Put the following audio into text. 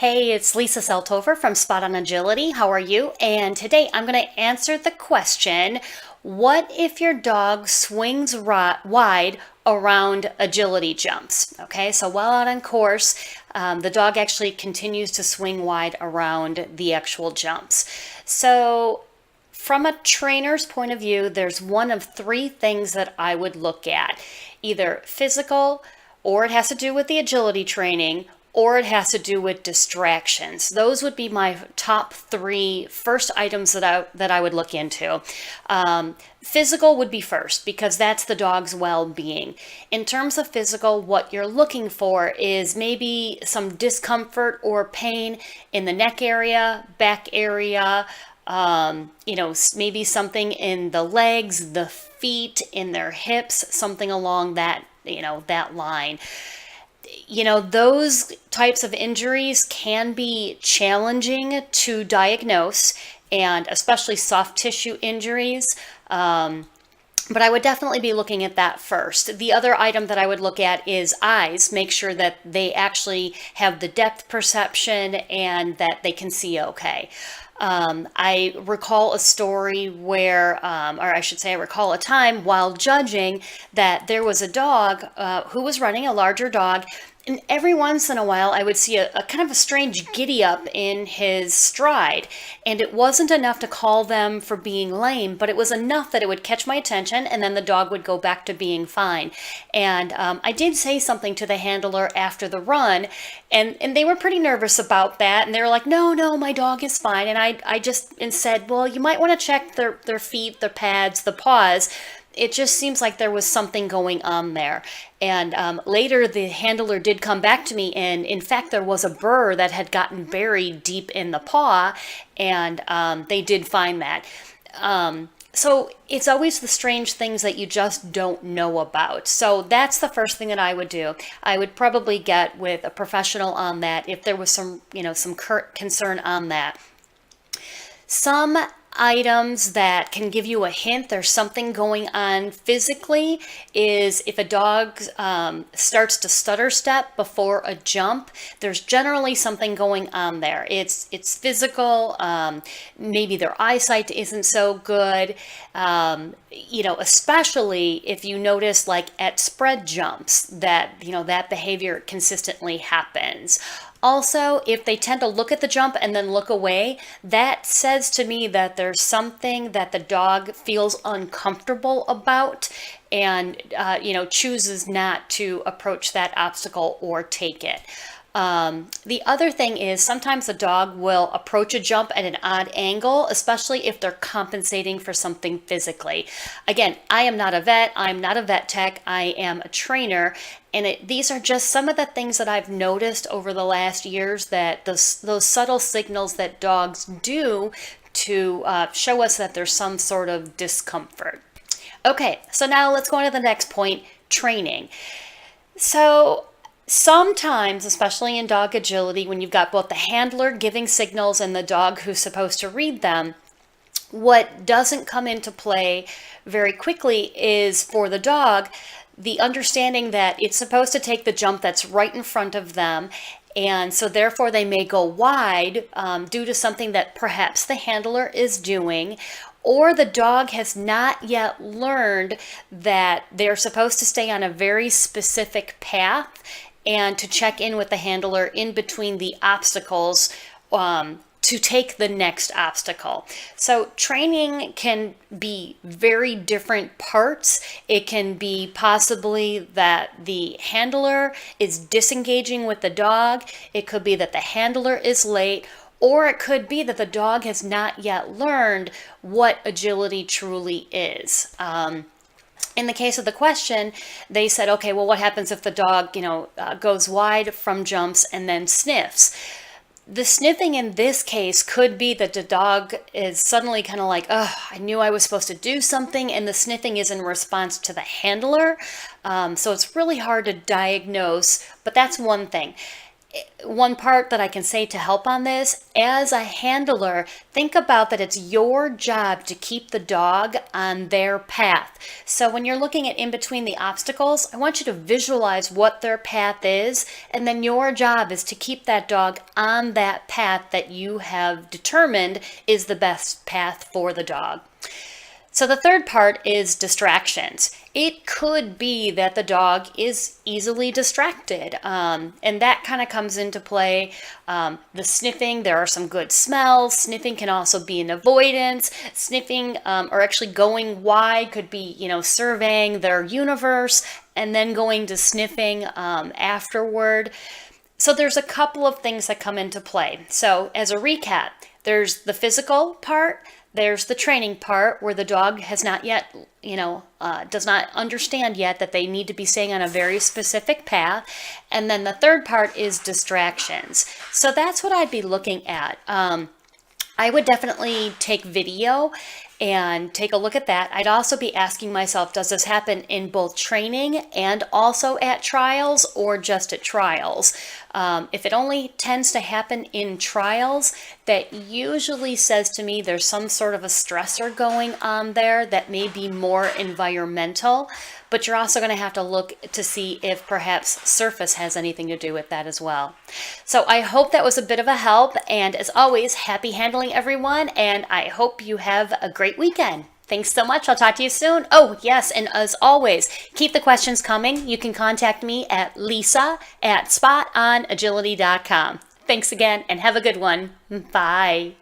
Hey, it's Lisa Selthofer from Spot on Agility. How are you? And today I'm going to answer the question, what if your dog swings wide around agility jumps? Okay, so while out on course, the dog actually continues to swing wide around the actual jumps. So from a trainer's point of view, there's one of three things that I would look at, either physical, or it has to do with the agility training, or it has to do with distractions. Those would be my top three first items that I would look into. Physical would be first because that's the dog's well-being. In terms of physical, what you're looking for is maybe some discomfort or pain in the neck area, back area, maybe something in the legs, the feet, in their hips, something along that line. Those types of injuries can be challenging to diagnose, and especially soft tissue injuries. But I would definitely be looking at that first. The other item that I would look at is eyes. Make sure that they actually have the depth perception and that they can see okay. I recall a story where, or I should say, I recall a time while judging that there was a dog who was running, a larger dog, and every once in a while I would see a kind of a strange giddy up in his stride. And it wasn't enough to call them for being lame, but it was enough that it would catch my attention, and then the dog would go back to being fine. And I did say something to the handler after the run, and they were pretty nervous about that. And they were like, no, my dog is fine. And I just said, well, you might want to check their feet, their pads, the paws. It just seems like there was something going on there. And later the handler did come back to me, and in fact there was a burr that had gotten buried deep in the paw, and they did find that. So it's always the strange things that you just don't know about. So that's the first thing that I would do. I would probably get with a professional on that if there was some concern on that. Some items that can give you a hint there's something going on physically is if a dog starts to stutter step before a jump, there's generally something going on there. It's physical. Maybe their eyesight isn't so good. Especially if you notice, like at spread jumps, that that behavior consistently happens. Also, if they tend to look at the jump and then look away, that says to me that there's something that the dog feels uncomfortable about and, chooses not to approach that obstacle or take it. The other thing is sometimes the dog will approach a jump at an odd angle, especially if they're compensating for something physically. Again, I am not a vet. I'm not a vet tech. I am a trainer. And these are just some of the things that I've noticed over the last years, that those subtle signals that dogs do to show us that there's some sort of discomfort. Okay, so now let's go on to the next point, training. So sometimes, especially in dog agility, when you've got both the handler giving signals and the dog who's supposed to read them, what doesn't come into play very quickly is, for the dog, the understanding that it's supposed to take the jump that's right in front of them. And so therefore they may go wide due to something that perhaps the handler is doing, or the dog has not yet learned that they're supposed to stay on a very specific path and to check in with the handler in between the obstacles to take the next obstacle. So training can be very different parts. It can be possibly that the handler is disengaging with the dog. It could be that the handler is late, or it could be that the dog has not yet learned what agility truly is. In the case of the question, they said, okay, well, what happens if the dog, goes wide from jumps and then sniffs? The sniffing in this case could be that the dog is suddenly kind of like, oh, I knew I was supposed to do something, and the sniffing is in response to the handler. So it's really hard to diagnose, but that's one thing. one part that I can say to help on this, as a handler, think about that it's your job to keep the dog on their path. So when you're looking at in between the obstacles, I want you to visualize what their path is, and then your job is to keep that dog on that path that you have determined is the best path for the dog. So the third part is distractions. It could be that the dog is easily distracted, and that kind of comes into play. The sniffing, there are some good smells. Sniffing can also be an avoidance. Sniffing, or actually going wide, could be, surveying their universe and then going to sniffing afterward. So there's a couple of things that come into play. So as a recap, there's the physical part. There's the training part where the dog has not yet, does not understand yet that they need to be staying on a very specific path. And then the third part is distractions. So that's what I'd be looking at. I would definitely take video and take a look at that. I'd also be asking myself, does this happen in both training and also at trials, or just at trials? If it only tends to happen in trials, that usually says to me there's some sort of a stressor going on there that may be more environmental, but you're also going to have to look to see if perhaps surface has anything to do with that as well. So I hope that was a bit of a help, and as always, happy handling, everyone, and I hope you have a great weekend. Thanks so much. I'll talk to you soon. Oh, yes, and as always, keep the questions coming. You can contact me at lisa@spotonagility.com. Thanks again, and have a good one. Bye.